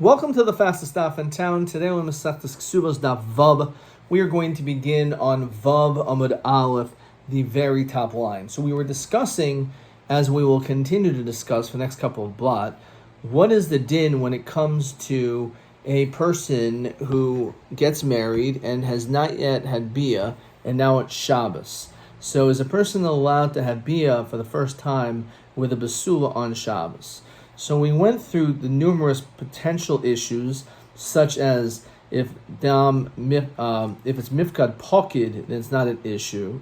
Welcome to the fastest daf in town. Today we're Masechtas Ksubos daf Vav. We are going to begin on Vav Amud Aleph, the very top line. So we were discussing, as we will continue to discuss for the next couple of blot, what is the din when it comes to a person who gets married and has not yet had bia, and now it's Shabbos. So is a person allowed to have bia for the first time with a basula on Shabbos? So we went through the numerous potential issues, such as if it's mifkad pokid, then it's not an issue.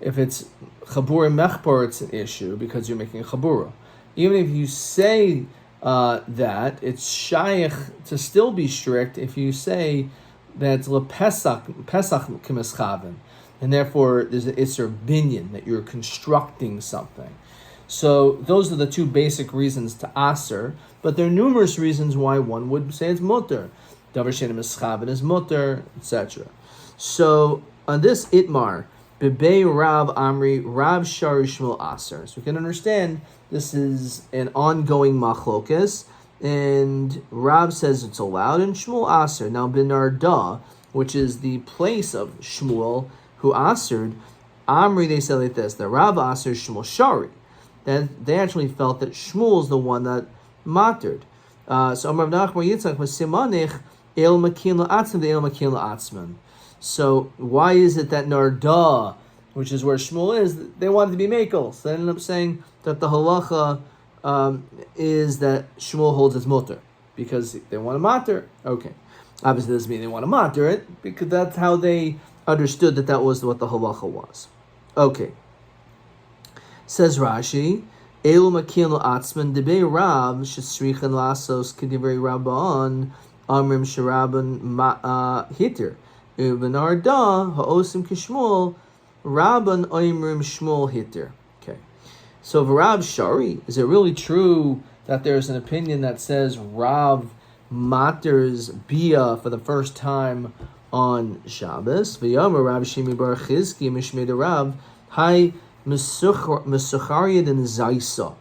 If it's chabura mechbor, it's an issue because you're making a chabura. Even if you say that, it's shaykh to still be strict if you say that it's pesach k'mischaven, and therefore there's an isser binyan, that you're constructing something. So those are the two basic reasons to aser, but there are numerous reasons why one would say it's mutter. Davar she'eino mischaven is mutter, etc. So on this itmar, bebei Rav Amri, Rav Shari Shmuel aser. So we can understand this is an ongoing machlokes, and Rav says it's allowed, and Shmuel aser. Now Benarda, which is the place of Shmuel who asered, Amri, they said like this, that Rav aser Shmuel Shari. Then they actually felt that Shmuel is the one that mattered. So Amar Nachman Yitzchak was simanich el makin la'atzman the el makin la'atzman. So why is it that Narda, which is where Shmuel is, they wanted to be makel? So they ended up saying that the halacha is that Shmuel holds as mutter because they want to matter. Okay, obviously this doesn't mean they want to matter it, because that's how they understood that was what the halacha was. Okay. Says Rashi, Elu makin la'atzman debei Rav shesrichan lasos k'divrei Rabban amrim sheraban hitir ubenarda ha'osim k'shmuel Rabban oimrim Shmuel hitir. Okay, so Rav Shari, is it really true that there's an opinion that says Rav maters bia for the first time on Shabbos? V'yamar Rav Shimi bar Chizki mishmei Rav hai Mesuchariad and Zaisa.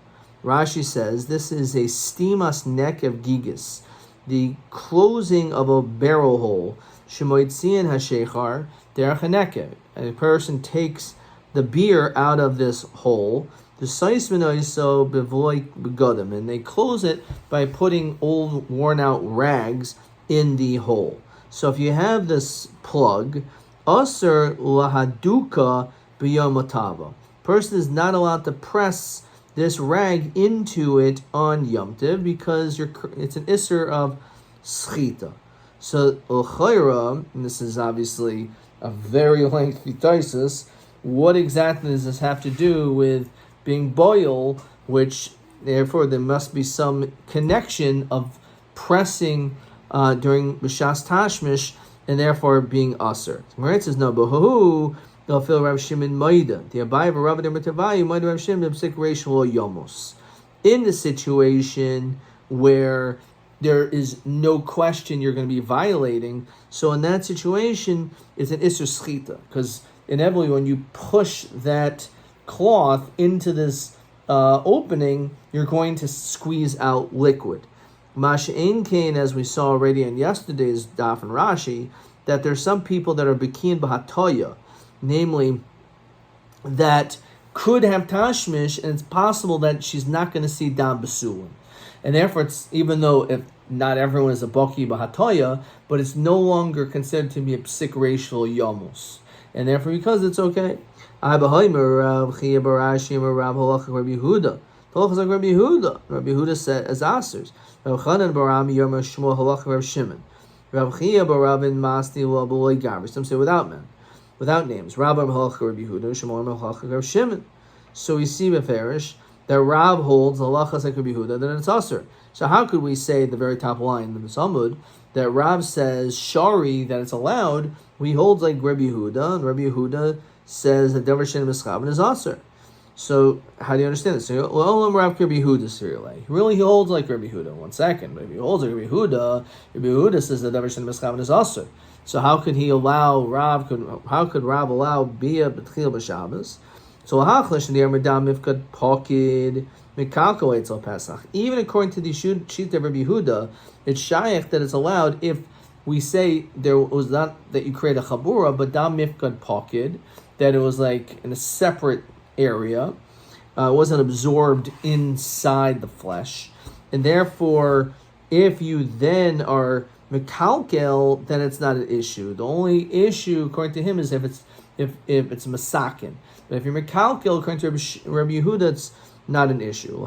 Rashi says this is a stimas neck of gigas, the closing of a barrel hole. Shemoitzian hashechar derech haneke. A person takes the beer out of this hole. The sais menoiso bevoy begodim, and they close it by putting old, worn-out rags in the hole. So if you have this plug, aser lahaduka b'yom person is not allowed to press this rag into it on Yom Tov because it's an isser of schita. So l'chayra, and this is obviously a very lengthy thesis, what exactly does this have to do with being boil, which therefore there must be some connection of pressing during B'shas Tashmish and therefore being aser. Right? It says no, but they'll feel Rav Shimon Maida. The Abai of Rav Demertavayu, Maida Rav Shimon, Psik Rachel Yomos. In the situation where there is no question you're going to be violating, so in that situation, it's an Isser Schita. Because inevitably, when you push that cloth into this opening, you're going to squeeze out liquid. Masha'in Kain, as we saw already in yesterday's Daf and Rashi, that there's some people that are Bekin Bahatoya, namely, that could have tashmish, and it's possible that she's not going to see dam besulin, and therefore, it's even though if not everyone is a baki bahatoya, but it's no longer considered to be a psik racial yomos, and therefore, because it's okay. Rabbi Yehuda said as asers. Rabbi Chanan barami yomer shmuel halacha Rav Shimon. Rabbi Chia baravin masti laboy gavri. Some say without men. Without names. Rabbi Halacha Rabbi Yehuda, Shmuel Halacha Rabbi Shimon. So we see beferish that Rab holds halachas like Rabbi Yehuda, then it's aser. So how could we say at the very top line in the Talmud that Rab says shari that it's allowed? We hold like Rabbi Yehuda, and Rabbi Yehuda says that davar she'eino mischaven is aser. So how do you understand this? So Rab Rabbi Yehuda really he holds like Rabbi Yehuda. 1 second, maybe he holds like Rabbi Yehuda. Rabbi Yehuda says that davar she'eino mischaven is aser. So how could he allow Rav? How could Rav allow bia b'tchil b'Shabbos? So even according to the sheet of Rabbi Yehuda, it's shaykh that it's allowed if we say there was not that you create a chabura, but dam mifkad pakid, that it was like in a separate area, wasn't absorbed inside the flesh, and therefore, if you then are mekalkel, then it's not an issue. The only issue, according to him, is if it's masakin. But if you're mekalkel, according to Rabbi Yehuda, it's not an issue.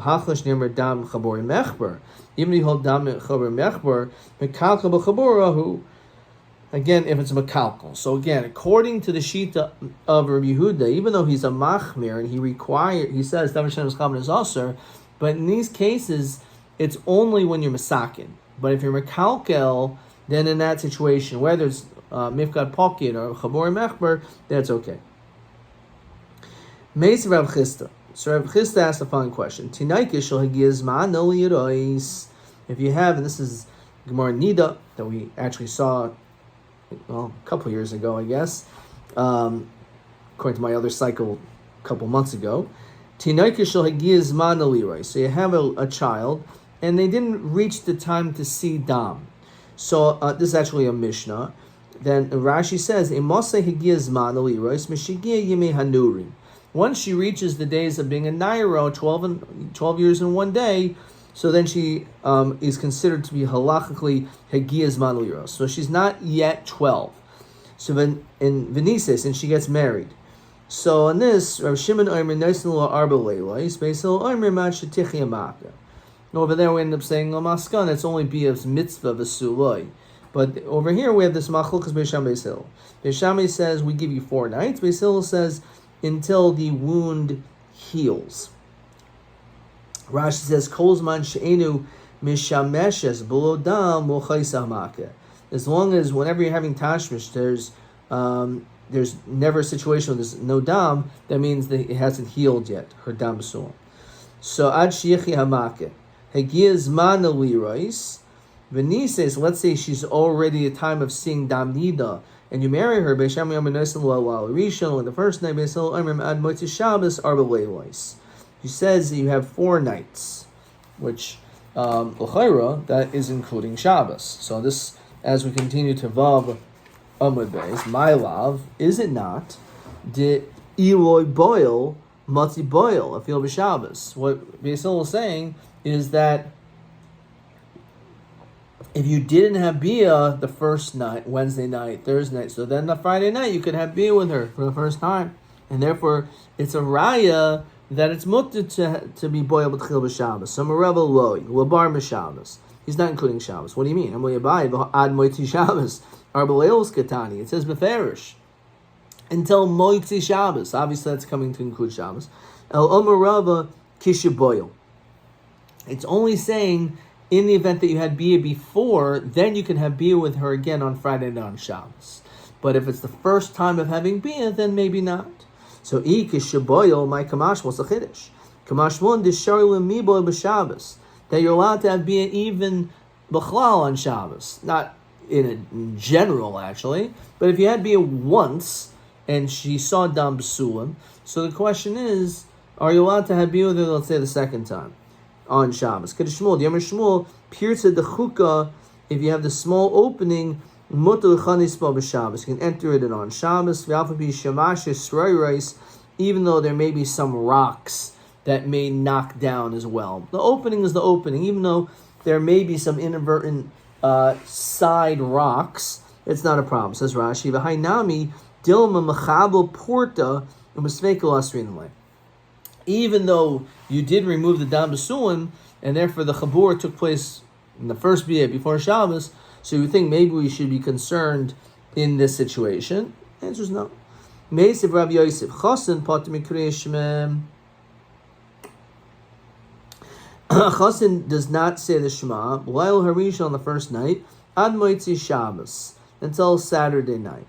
Even if you hold dam chabor mechber, mekalkel b'chaburahu. Again, if it's mekalkel. So again, according to the shita of Rabbi Yehuda, even though he's a machmir and he says dam shem chabon is aser, but in these cases, it's only when you're masakin. But if you're mekalkel, then in that situation, whether it's mifkad pocket or chabor mechber, that's okay. Meis Rav Chisda. So Rav Chisda asked the following question: if you have, and this is Gemara Nida that we actually saw, well, a couple years ago, I guess, according to my other cycle, a couple months ago. So you have a child, and they didn't reach the time to see dam. So this is actually a Mishnah. Then Rashi says, once she reaches the days of being a nairo, 12 years in one day, so then she is considered to be halachically hegiyah zman liros. So she's not yet 12. So then in Venices, and she gets married. So in this, Rav Shimon Omer Noisin Lo Arba Leilos, Beisil Omer Man Shetichi Amaka. Over there we end up saying Lo Maskan, it's only Biav's mitzvah v'suloi. But over here we have this Machlokas Beisham Beisil. Beisham says we give you 4 nights. Beisil says until the wound heals. Rashi says Kolzman She'enu Mishameshes Below Dam Mochaisa Hamaka. As long as whenever you're having tashmish, there's never a situation where there's no dam, that means that it hasn't healed yet, her dam b'sulam. So ad shiyechi hamake hegiyah zman lirois v'nises. Let's say she's already a time of seeing dam nida, and you marry her beisham yom b'noisen lo rishon on the first night beisil omrim ad motzi shabbos arba leilos. He says that you have 4 nights, which l'chayra that is including Shabbos. So this, as we continue to vav Amud Beis, my love, is it not? De Eloi boil, matzi boil, a feel b'Shabbos. What Beisil is saying is that if you didn't have Bia the first night, Wednesday night, Thursday night, so then the Friday night you could have Bia with her for the first time. And therefore, it's a raya that it's mutter to be boil b'tchil b'Shabbos. So Mereva loi, labar b'Shabbos. He's not including Shabbos. What do you mean? I'm ad moitzi Shabbos. Arbaleos Katani. It says Beferish. Until Moitzi Shabbos. Obviously that's coming to include Shabbos. El Omer Rava Kishaboyel. It's only saying in the event that you had Bia before, then you can have Bia with her again on Friday night on Shabbos. But if it's the first time of having Bia, then maybe not. So I Kishaboyel, my Kamash was a Chiddush. Kamash Mon Disharim Miboy B'Shabbos. That you're allowed to have Bia even B'chlal on Shabbos. Not in general, actually. But if you had Bia once, and she saw Dam B'sulim, so the question is, are you allowed to have Bia with her, let's say, the second time on Shabbos? Kiddush Shmuel, the Yomer Shmuel, Pirza de Chukah, if you have the small opening, Mutter Chanispa B'Shabbos, you can enter it on Shabbos, V'alphabi Shamash Yisrael, even though there may be some rocks that may knock down as well. The opening is the opening, even though there may be some inadvertent side rocks, it's not a problem. Says Rashi, V'hainami Dilma Mechabel Porta U'Masveikel Asrin. Even though you did remove the Dam B'Sulim, and therefore the Chabur took place in the first Bia before Shabbos, so you think maybe we should be concerned in this situation? The answer is no. Meisiv Rabbi Yosef Chosin Patim Kriyashmem. Chosin does not say the Shema, B'Lail Harish on the first night, Ad Moitzi Shabbos, until Saturday night.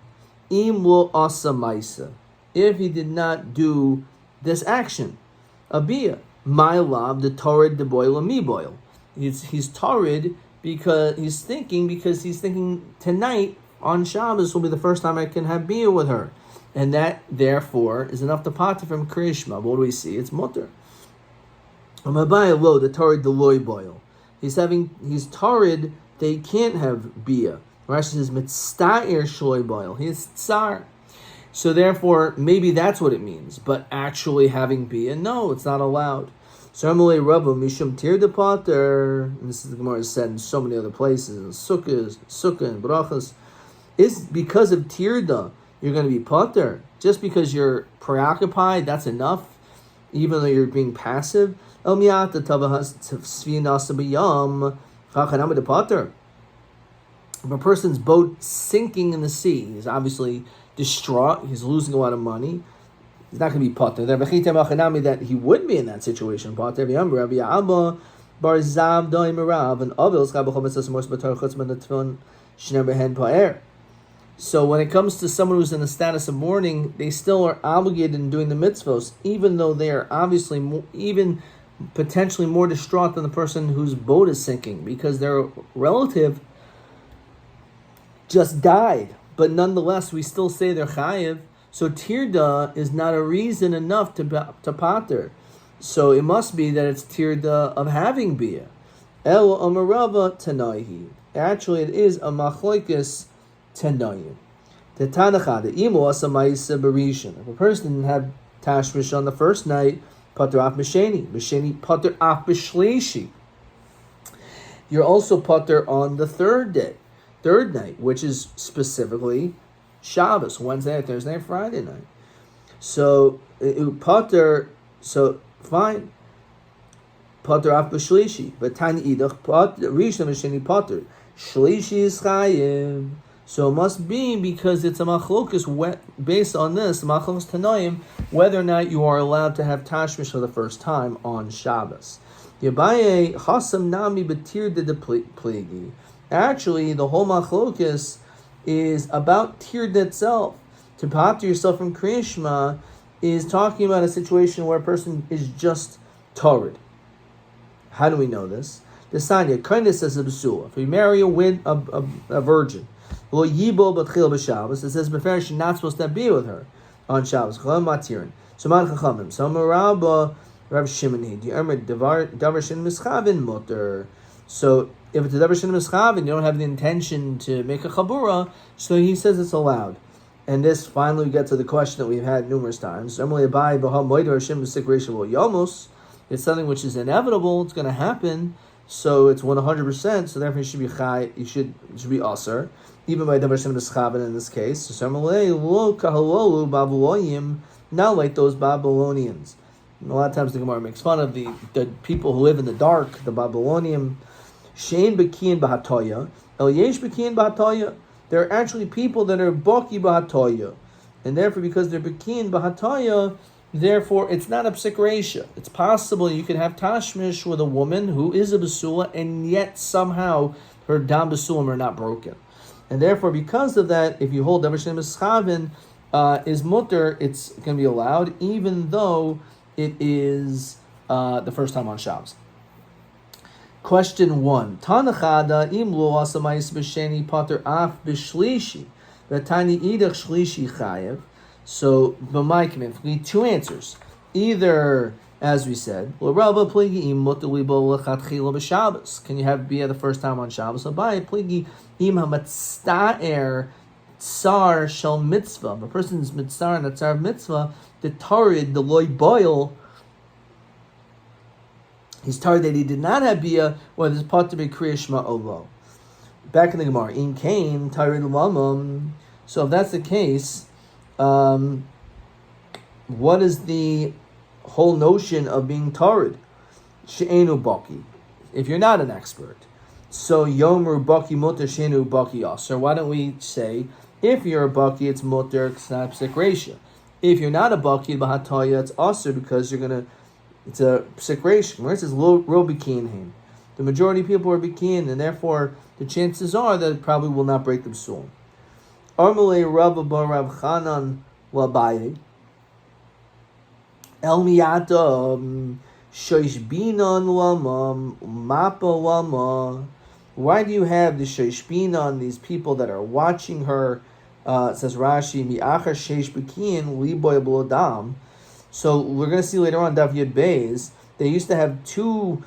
Im lo asa maisa, if he did not do this action. Abiyah, my love, the Torah de boil and me boil. He's torrid because he's thinking tonight on Shabbos will be the first time I can have beer with her. And that, therefore, is enough to potter from Krishma. What do we see? It's mutter. The tarid deloy boil. He's tarid, they can't have bia. Rashi says, mitzta'ir shloy boil. He's tsar. So therefore, maybe that's what it means. But actually having bia, no, it's not allowed. So Amalei Rabba Mishum Tir de Potter, and this is the Gemara said in so many other places, in Sukkah and Brachas, is because of Tirda, you're going to be Potter. Just because you're preoccupied, that's enough, even though you're being passive. El Miata Tavahas Svinasa B'Yam Chachanam de Potter. If a person's boat sinking in the sea, he's obviously distraught, he's losing a lot of money, he's not going to be potter. That he would be in that situation. Potter. So when it comes to someone who's in the status of mourning, they still are obligated in doing the mitzvos, even though they are obviously even potentially more distraught than the person whose boat is sinking, because their relative just died. But nonetheless, we still say they're chayiv. So tirda is not a reason enough to pater. So it must be that it's tirda of having bia. El amarava tanaihi. Actually, it is a machloikis tanayim. The tanacha, the imo asamaisa berishin. If a person had tashmish on the first night, pater af misheni pater af b'shleishi. You're also pater on the third night, which is specifically Shabbos, Wednesday, Thursday, Friday night. So Potter, so fine. Potter af b'shlishi, but tiny idach Potter rishon v'sheni Potter shlishi is chayim. So it must be because it's a machlokus based on this machlokus tanoim whether or not you are allowed to have tashmish for the first time on Shabbos. Yabaye chasam nami betir de plegi. Actually, the whole machlokus is about tird itself. To pater yourself from Krishma is talking about a situation where a person is just torrid. How do we know this? The Sanya, kindness says a b'sula. If you marry a virgin, lo yibo b'tchil b'Shabbos, it says b'ferish you're not supposed to be with her on Shabbos. Chol matirin. So man chachamim. So marabba Rav Shimon he. Davar shin mischavin mutter. So if it's a davar shin mischavin, you don't have the intention to make a chabura, so he says it's allowed. And this finally we get to the question that we've had numerous times. It's something which is inevitable, it's going to happen, so it's 100%, so therefore you should be chai, you should be aser, even by davar shin mischavin in this case. So not like those Babylonians. And a lot of times the Gemara makes fun of the people who live in the dark, the Babylonian. Shein Bekian Bahatoya, El Yesh Bekian Bahatoya. There are actually people that are Baki Bahatoya. And therefore, because they're Bekian Bahatoya, therefore it's not a psik reisha. It's possible you can have tashmish with a woman who is a basula, and yet somehow her dam basulim are not broken. And therefore, because of that, if you hold davar shin mischavin is mutter, it's going to be allowed, even though it is the first time on Shabbos. Question 1. Tanachada im lo asamais b'sheni pater af b'shlishi v'tani idach shlishi chayev. So b'maikim, we need two answers. Either, as we said, l'rabba pligi im mutter libo l'chatchila b'Shabbos. Can you have bia the first time on Shabbos? Abai pligi im hamatzta'er tsar shel mitzvah. If a person's mitzar and a tsar mitzvah, the tarid, the loy boil, he's tired that he did not have bia, whether it's part to be kriyashma olo. Back in the Gemara, in Cain, tired lamam. So if that's the case, what is the whole notion of being tarid? She'enu baki. If you're not an expert, so yomer baki mutter she'enu baki aser. Why don't we say if you're a baki, it's mutter, it's not psik reisha. If you're not a baki b'hataya, it's aser because it's a psik reisha. Where it says ro bikin him, the majority of people are bikin, and therefore the chances are that it probably will not break the psul. Armalei Rabbi bar Rav Chanan Labaye El Miyata Shoishbinan Lama Mapa Lama. Why do you have the Shoishbinan, these people that are watching her It says Rashi, mi'achar sheish b'kiyin liboy b'lodam. So we're going to see later on Daf Yud Beis, they used to have two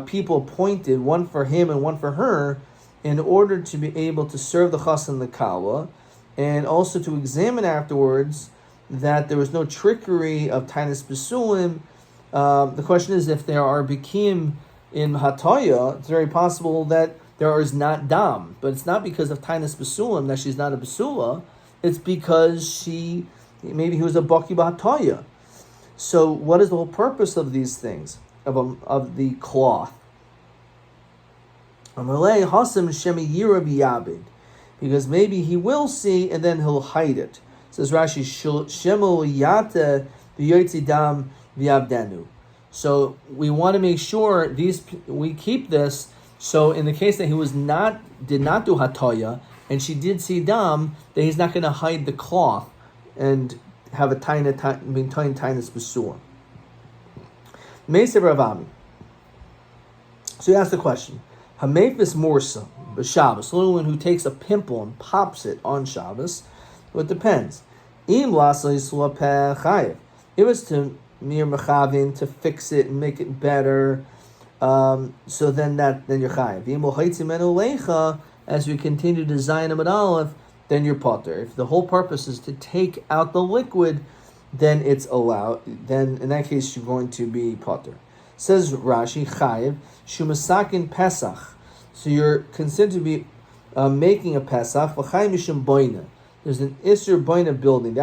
people appointed, one for him and one for her, in order to be able to serve the chas and the kala, and also to examine afterwards that there was no trickery of Tainus Besulim. The question is, if there are bikim in Hataya, it's very possible that there is not dam, but it's not because of Tainus Besulim that she's not a Besula, it's because maybe he was a Baki B'Hataya. So what is the whole purpose of these things, of the cloth? Because maybe he will see and then he'll hide it. Says Rashi, dam v'yavdenu. So we want to make sure we keep this. So in the case that he did not do hataya and she did see dam, that he's not going to hide the cloth and have a tiny besur. Meisei Ravami. So he asked the question: Hamefis morsa b'Shabbos, little one who takes a pimple and pops it on Shabbos. Well, it depends. Im lasa yisla peh chayev. If it's to mir mechavin to fix it and make it better, so then you're chayev. Im l'chaytzim enu leicha, as we continue to design a aleph, then you're potter. If the whole purpose is to take out the liquid, then it's allowed. Then in that case, you're going to be potter. Says Rashi, chayev shumasakin pesach. So you're considered to be making a pesach. V'chayim mishum boina. There's an Isser Boina building.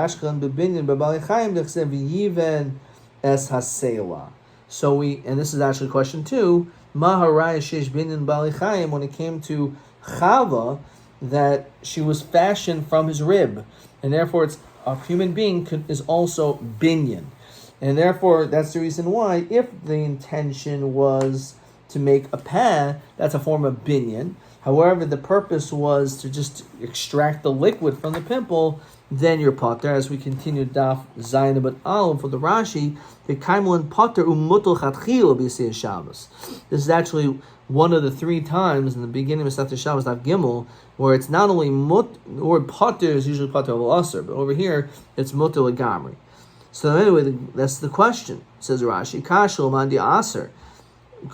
So and this is actually question 2. When it came to Chava, that she was fashioned from his rib, and therefore it's a human being is also binyan, and therefore that's the reason why, if the intention was to make a peh, that's a form of binyan. However, the purpose was to just extract the liquid from the pimple, then you're potter. As we continue Daf Zayin but Aleph for the Rashi, the Kaimlin potter umutul chatchil b'yisei Shabbos. This is actually one of the 3 times in the beginning of Sefter Shabbos Daf Gimel where it's not only the word potter is usually potter of aser, but over here it's mutul legamri. So anyway, that's the question. Says Rashi, Kashul mandi aser.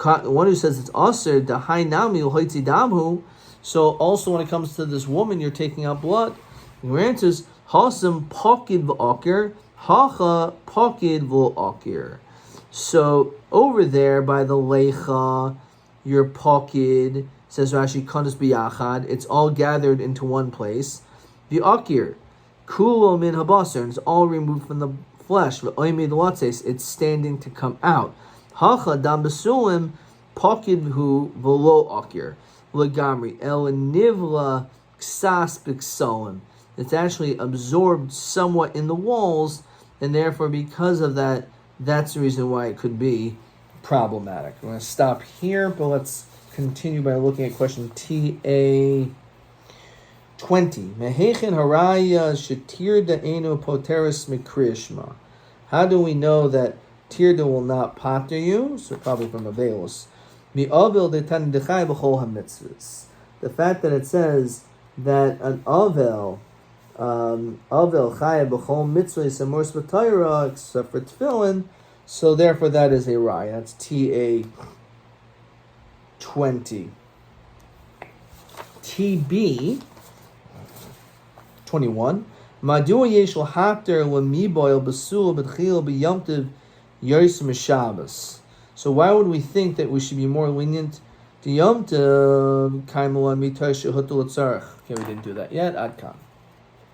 One who says it's aser, the high nami uhoitzi damhu. So also when it comes to this woman, you're taking out blood. The answer is hasam pokid v'akir, hacha pokid v'akir. So over there by the leicha, your pokid, says Rashi, kandus biyachad. It's all gathered into one place. The akir, kulo min habasar, and it's all removed from the flesh. V'oimid latzes, it's standing to come out. Hacha dam besulim pokid hu v'lo akir legamri el nivla ksas b'ksolim. It's actually absorbed somewhat in the walls, and therefore because of that, that's the reason why it could be problematic. I'm going to stop here, but let's continue by looking at question TA 20. Mehechin haraya shetir da'enu poteris mikrishma. How do we know that Tirda will not pater you? So probably from Avelos. The fact that it says that an Avel Chaya b'chol mitzvahs amors b'Torah except for tefillin, so therefore that is a raya. That's TA 20. TB 21. Madua yesh l'hater l'miboil b'sul b'tchil b'yomtiv Yosem Shabbos. So why would we think that we should be more lenient to Yom Tov? Okay, we didn't do that yet. Adkan.